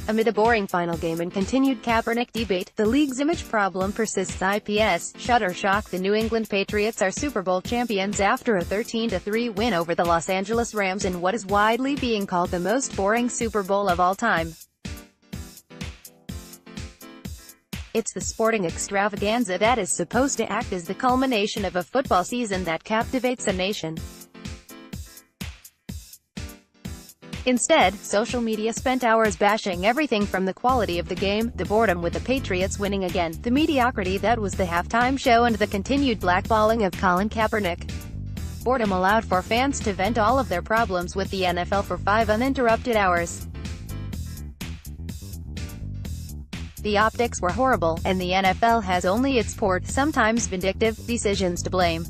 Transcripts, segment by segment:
Amid a boring final game and continued Kaepernick debate, the league's image problem persists. IPS Shutterstock: the New England Patriots are Super Bowl champions after a 13-3 win over the Los Angeles Rams in what is widely being called the most boring Super Bowl of all time. It's the sporting extravaganza that is supposed to act as the culmination of a football season that captivates a nation. Instead, social media spent hours bashing everything from the quality of the game, the boredom with the Patriots winning again, the mediocrity that was the halftime show, and the continued blackballing of Colin Kaepernick. Boredom allowed for fans to vent all of their problems with the NFL for 5 uninterrupted hours. The optics were horrible, and the NFL has only its poor, sometimes vindictive, decisions to blame.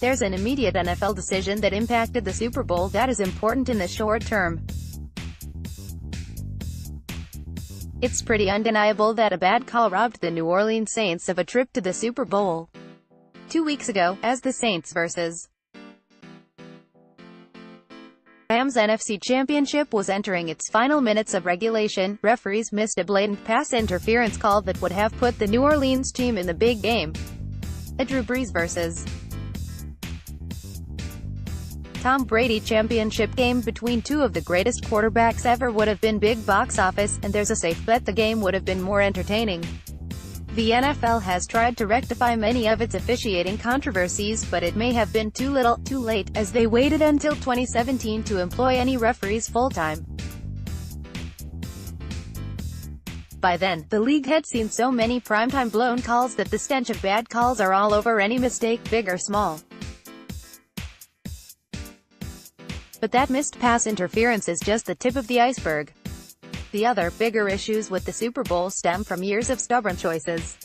There's an immediate NFL decision that impacted the Super Bowl that is important in the short term. It's pretty undeniable that a bad call robbed the New Orleans Saints of a trip to the Super Bowl 2 weeks ago, as the Saints vs. Rams NFC Championship was entering its final minutes of regulation. Referees missed a blatant pass interference call that would have put the New Orleans team in the big game. A Drew Brees vs. Tom Brady championship game between two of the greatest quarterbacks ever would have been big box office, and there's a safe bet the game would have been more entertaining. The NFL has tried to rectify many of its officiating controversies, but it may have been too little, too late, as they waited until 2017 to employ any referees full-time. By then, the league had seen so many primetime blown calls that the stench of bad calls are all over any mistake, big or small. But that missed pass interference is just the tip of the iceberg. The other, bigger issues with the Super Bowl stem from years of stubborn choices.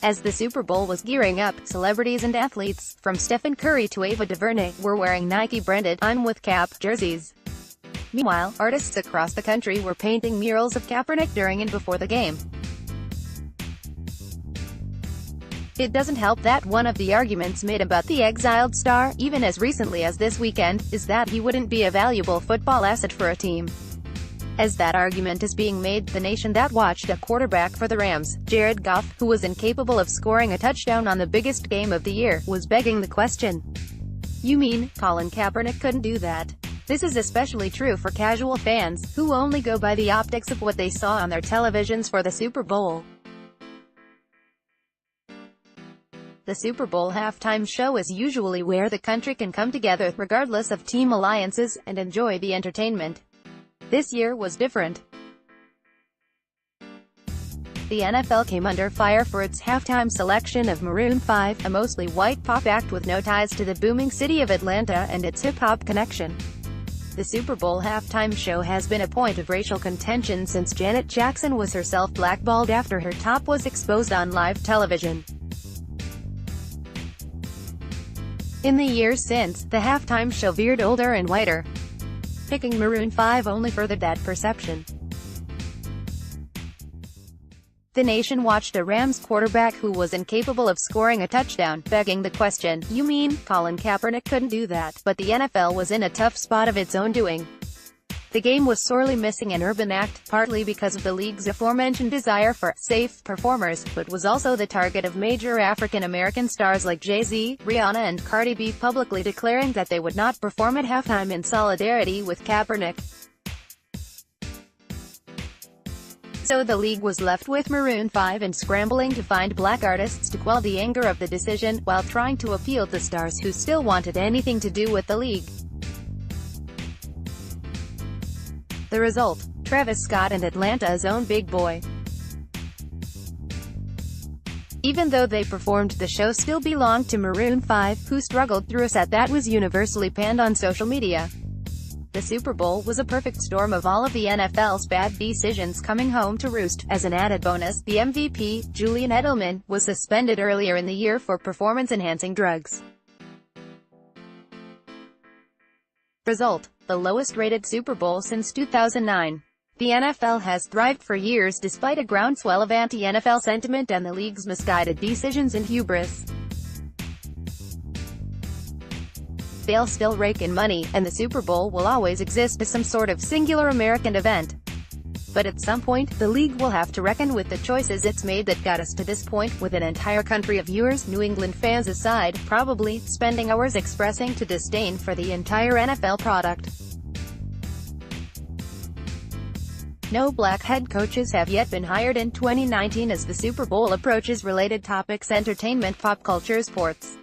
As the Super Bowl was gearing up, celebrities and athletes, from Stephen Curry to Ava DuVernay, were wearing Nike-branded "I'm with Cap" jerseys. Meanwhile, artists across the country were painting murals of Kaepernick during and before the game. It doesn't help that one of the arguments made about the exiled star, even as recently as this weekend, is that he wouldn't be a valuable football asset for a team. As that argument is being made, the nation that watched a quarterback for the Rams, Jared Goff, who was incapable of scoring a touchdown on the biggest game of the year, was begging the question. You mean, Colin Kaepernick couldn't do that? This is especially true for casual fans, who only go by the optics of what they saw on their televisions for the Super Bowl. The Super Bowl halftime show is usually where the country can come together, regardless of team alliances, and enjoy the entertainment. This year was different. The NFL came under fire for its halftime selection of Maroon 5, a mostly white pop act with no ties to the booming city of Atlanta and its hip-hop connection. The Super Bowl halftime show has been a point of racial contention since Janet Jackson was herself blackballed after her top was exposed on live television. In the years since, the halftime show veered older and whiter. Picking Maroon 5 only furthered that perception. The nation watched a Rams quarterback who was incapable of scoring a touchdown, begging the question, you mean, Colin Kaepernick couldn't do that? But the NFL was in a tough spot of its own doing. The game was sorely missing an urban act, partly because of the league's aforementioned desire for safe performers, but was also the target of major African-American stars like Jay-Z, Rihanna and Cardi B publicly declaring that they would not perform at halftime in solidarity with Kaepernick. So the league was left with Maroon 5 and scrambling to find black artists to quell the anger of the decision, while trying to appeal to stars who still wanted anything to do with the league. The result? Travis Scott and Atlanta's own Big Boi. Even though they performed, the show still belonged to Maroon 5, who struggled through a set that was universally panned on social media. The Super Bowl was a perfect storm of all of the NFL's bad decisions coming home to roost. As an added bonus, the MVP, Julian Edelman, was suspended earlier in the year for performance-enhancing drugs. Result: the lowest-rated Super Bowl since 2009. The NFL has thrived for years despite a groundswell of anti-NFL sentiment and the league's misguided decisions and hubris. they'll still rake in money, and the Super Bowl will always exist as some sort of singular American event. But at some point, the league will have to reckon with the choices it's made that got us to this point, with an entire country of viewers, New England fans aside, probably spending hours expressing to disdain for the entire NFL product. No black head coaches have yet been hired in 2019 as the Super Bowl approaches. Related topics: entertainment, pop culture, sports.